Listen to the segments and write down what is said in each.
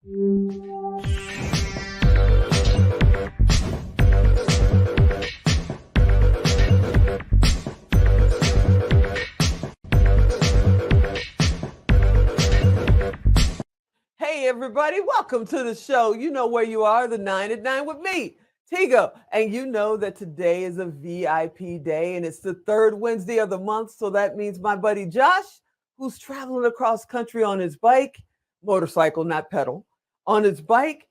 Hey, everybody, welcome to the show. You know where you are, the 9 at 9 with me, Tigo. And you know that today is a VIP day and it's the third Wednesday of the month. So that means my buddy Josh, who's traveling across country on his bike, motorcycle, not pedal, on his bike,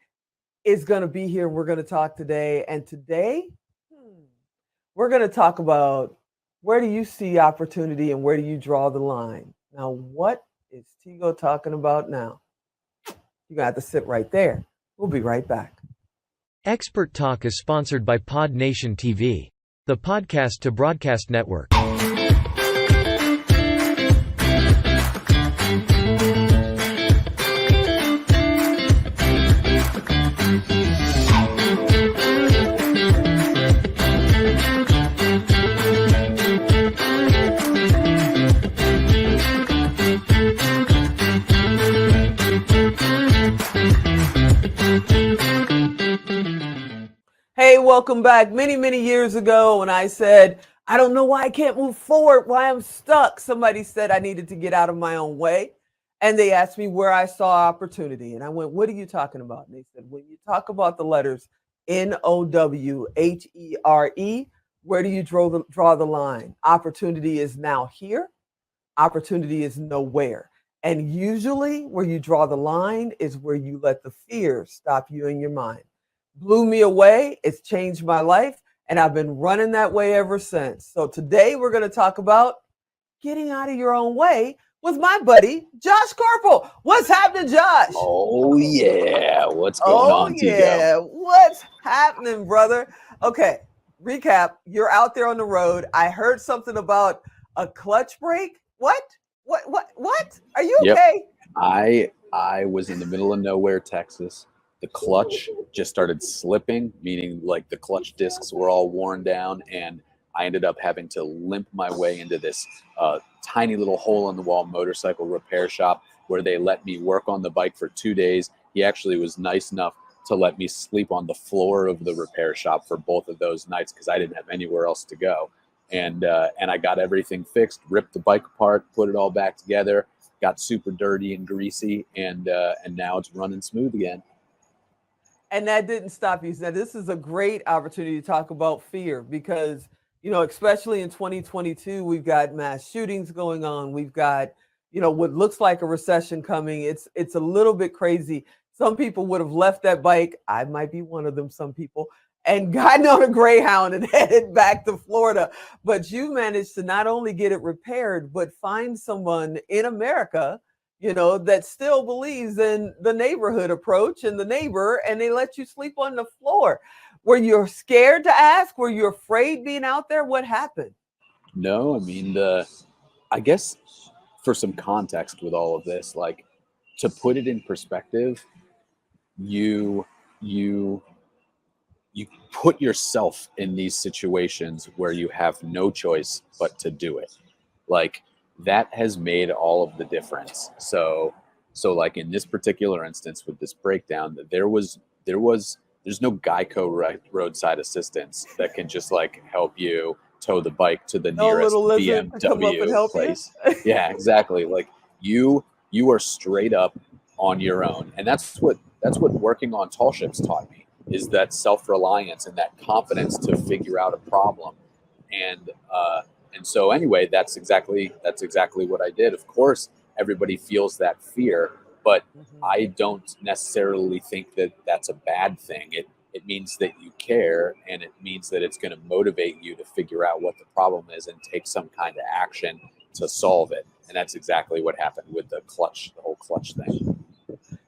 is going to be here. We're going to talk today. And today, we're going to talk about where do you see opportunity and where do you draw the line? Now, what is Tigo talking about now? You're going to have to sit right there. We'll be right back. Expert Talk is sponsored by Pod Nation TV, the podcast to broadcast network. Hey, welcome back. Many years ago when I said, I don't know why I can't move forward, why I'm stuck. Somebody said I needed to get out of my own way. And they asked me where I saw opportunity. And I went, what are you talking about? And they said, when you talk about the letters Nowhere, where do you draw the line? Opportunity is now here. Opportunity is nowhere. And usually where you draw the line is where you let the fear stop you in your mind. Blew me away. It's changed my life. And I've been running that way ever since. So today we're going to talk about getting out of your own way with my buddy, Josh Koerpel. What's happening, Josh? Oh, yeah. What's going on, Tigo? Yeah. What's happening, brother? Okay. Recap. You're out there on the road. I heard something about a clutch brake. What? Are you okay? I was in the middle of nowhere, Texas. The clutch just started slipping, meaning like the clutch discs were all worn down, and I ended up having to limp my way into this tiny little hole-in-the-wall motorcycle repair shop where they let me work on the bike for 2 days. He actually was nice enough to let me sleep on the floor of the repair shop for both of those nights because I didn't have anywhere else to go. And I got everything fixed, ripped the bike apart, put it all back together, got super dirty and greasy, and now it's running smooth again. And that didn't stop you. Now, this is a great opportunity to talk about fear because, you know, especially in 2022, we've got mass shootings going on. We've got, you know, what looks like a recession coming. It's a little bit crazy. Some people would have left that bike. I might be one of them, some people, and gotten on a Greyhound and headed back to Florida. But you managed to not only get it repaired, but find someone in America, you know, that still believes in the neighborhood approach and the neighbor, and they let you sleep on the floor. Were you scared to ask? Were you afraid being out there? What happened? No, I mean, I guess for some context with all of this, like to put it in perspective, you put yourself in these situations where you have no choice but to do it. Like, that has made all of the difference. So like in this particular instance with this breakdown, there's no Geico roadside assistance that can just like help you tow the bike to the nearest BMW place. Yeah, exactly. Like you are straight up on your own. And that's what working on tall ships taught me, is that self-reliance and that confidence to figure out a problem. And so anyway, that's exactly what I did. Of course, everybody feels that fear, but I don't necessarily think that that's a bad thing. It means that you care, and it means that it's going to motivate you to figure out what the problem is and take some kind of action to solve it. And that's exactly what happened with the whole clutch thing.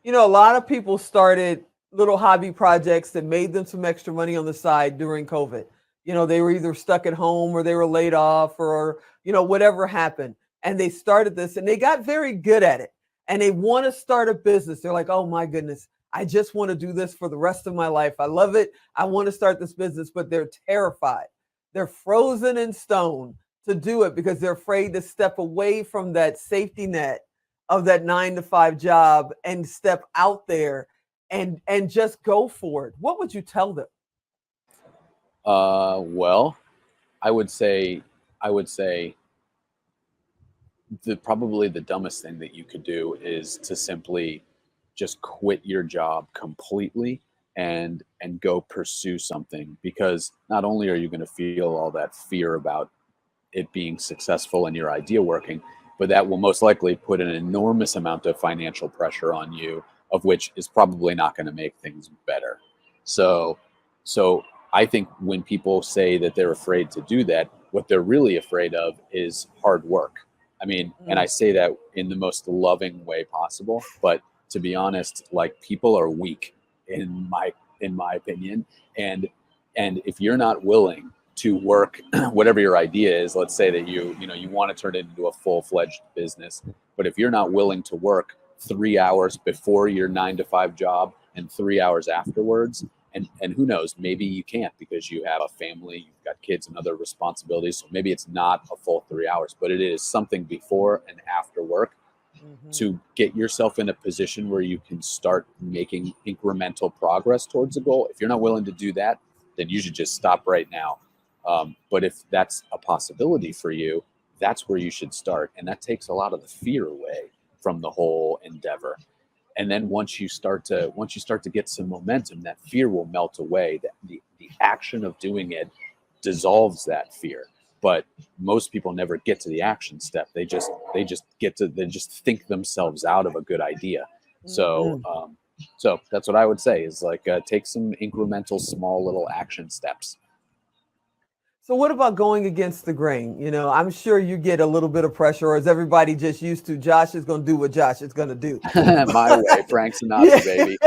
You know, a lot of people started little hobby projects that made them some extra money on the side during COVID. You know, they were either stuck at home or they were laid off or, you know, whatever happened. And they started this and they got very good at it. And they want to start a business. They're like, oh, my goodness, I just want to do this for the rest of my life. I love it. I want to start this business, but they're terrified. They're frozen in stone to do it because they're afraid to step away from that safety net of that 9-to-5 job and step out there and just go for it, what would you tell them? Well, I would say, I would say the probably the dumbest thing that you could do is to simply just quit your job completely and go pursue something, because not only are you going to feel all that fear about it being successful and your idea working, but that will most likely put an enormous amount of financial pressure on you, of which is probably not going to make things better. So, so I think when people say that they're afraid to do that, what they're really afraid of is hard work. I mean, and I Mm. say that in the most loving way possible, but to be honest, like, people are weak in my opinion, and if you're not willing to work whatever your idea is, let's say that you want to turn it into a full-fledged business, but if you're not willing to work 3 hours before your 9 to 5 job and 3 hours afterwards, and who knows, maybe you can't because you have a family, you've got kids and other responsibilities, so maybe it's not a full 3 hours, but it is something before and after work, Mhm. to get yourself in a position where you can start making incremental progress towards a goal. If you're not willing to do that, then you should just stop right now. But if that's a possibility for you, that's where you should start. And that takes a lot of the fear away from the whole endeavor. And then once you start to get some momentum, that fear will melt away. The action of doing it dissolves that fear. But most people never get to the action step. They just think themselves out of a good idea. So Mhm. so that's what I would say is, like, take some incremental, small little action steps. So what about going against the grain? I'm sure you get a little bit of pressure, or is everybody just used to Josh is going to do what Josh is going to do? My way, Frank Sinatra, Yeah. baby.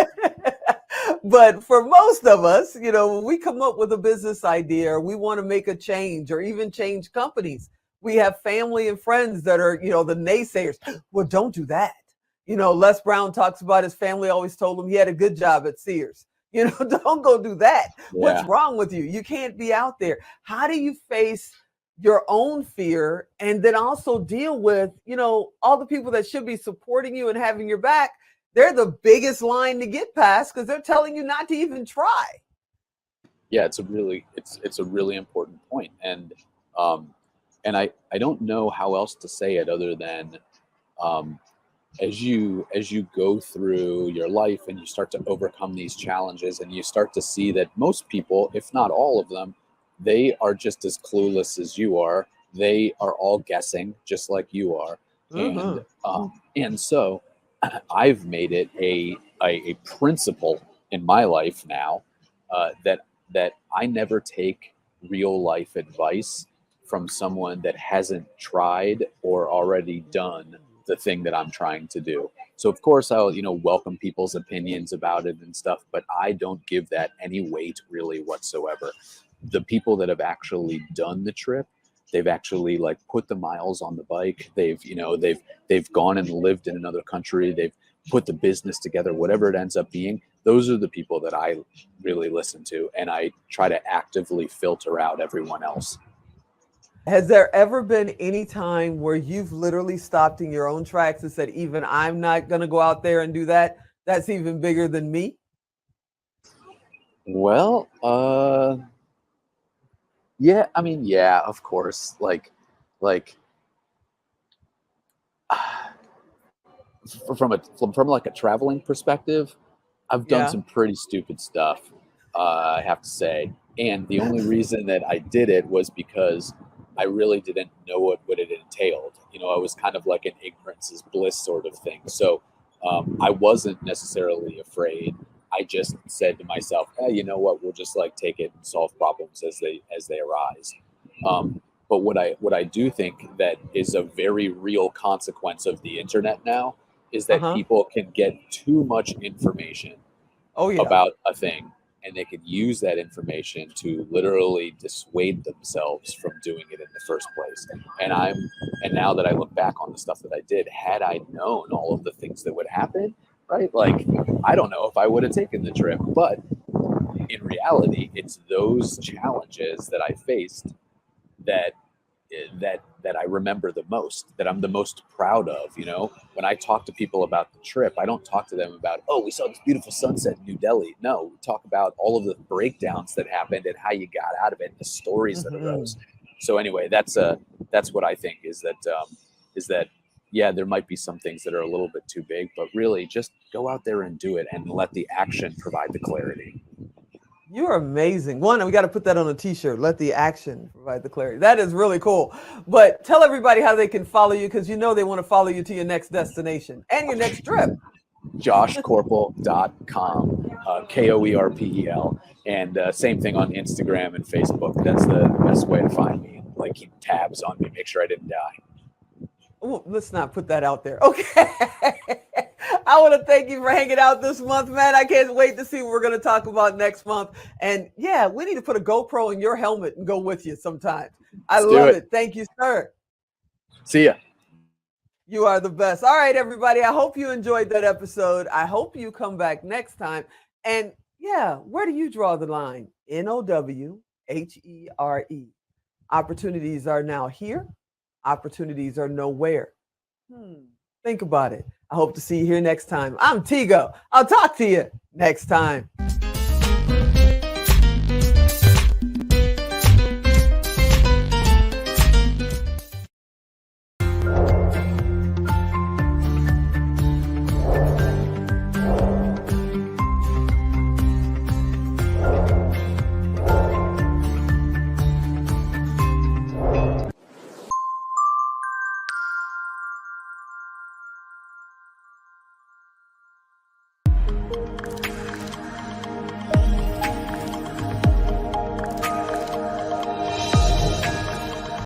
But for most of us, when we come up with a business idea, or we want to make a change or even change companies, we have family and friends that are, the naysayers. Well, don't do that. Les Brown talks about his family always told him he had a good job at Sears. Don't go do that. What's Yeah. wrong with you? You can't be out there. How do you face your own fear and then also deal with, all the people that should be supporting you and having your back? They're the biggest line to get past because they're telling you not to even try. Yeah, it's a really important point. Um and I don't know how else to say it other than, um as you go through your life and you start to overcome these challenges, and you start to see that most people, if not all of them, they are just as clueless as you are. They are all guessing just like you are. and Uh-huh. and so I've made it a principle in my life now, that I never take real life advice from someone that hasn't tried or already done the thing that I'm trying to do. So of course I'll, welcome people's opinions about it and stuff, but I don't give that any weight really whatsoever. The people that have actually done the trip, they've actually, like, put the miles on the bike. They've gone and lived in another country. They've put the business together, whatever it ends up being. Those are the people that I really listen to, and I try to actively filter out everyone else. Has there ever been any time where you've literally stopped in your own tracks and said, even I'm not going to go out there and do that? That's even bigger than me. Well, yeah, I mean, yeah, of course. Like from like a traveling perspective, I've done Yeah. some pretty stupid stuff, I have to say. And the only reason that I did it was because I really didn't know what it entailed. I was kind of like an ignorance is bliss sort of thing. So I wasn't necessarily afraid. I just said to myself, hey, you know what? We'll just, like, take it and solve problems as they arise. But what I do think that is a very real consequence of the internet now is that Uh-huh. people can get too much information Oh, yeah. about a thing, and they could use that information to literally dissuade themselves from doing it in the first place. And now that I look back on the stuff that I did, had I known all of the things that would happen, right? Like, I don't know if I would have taken the trip, but in reality, it's those challenges that I faced that that that I remember the most, that I'm the most proud of. You know, when I talk to people about the trip, I don't talk to them about, oh, we saw this beautiful sunset in New Delhi. No, we talk about all of the breakdowns that happened and how you got out of it and the stories that arose. So anyway, that's what I think is that yeah, there might be some things that are a little bit too big, but really just go out there and do it and let the action provide the clarity. You're amazing. One, we got to put that on a t-shirt. Let the action provide the clarity. That is really cool. But tell everybody how they can follow you, because you know they want to follow you to your next destination and your next trip. JoshKoerpel.com, Koerpel. And same thing on Instagram and Facebook. That's the best way to find me. Like, keep tabs on me, make sure I didn't die. Oh, let's not put that out there. Okay. I want to thank you for hanging out this month, man. I can't wait to see what we're going to talk about next month. And yeah, we need to put a GoPro in your helmet and go with you sometimes. I love it. Thank you, sir. See ya. You are the best. All right, everybody. I hope you enjoyed that episode. I hope you come back next time. And yeah, where do you draw the line? NOWHERE. Opportunities are now here. Opportunities are nowhere. Think about it. I hope to see you here next time. I'm Tigo. I'll talk to you next time.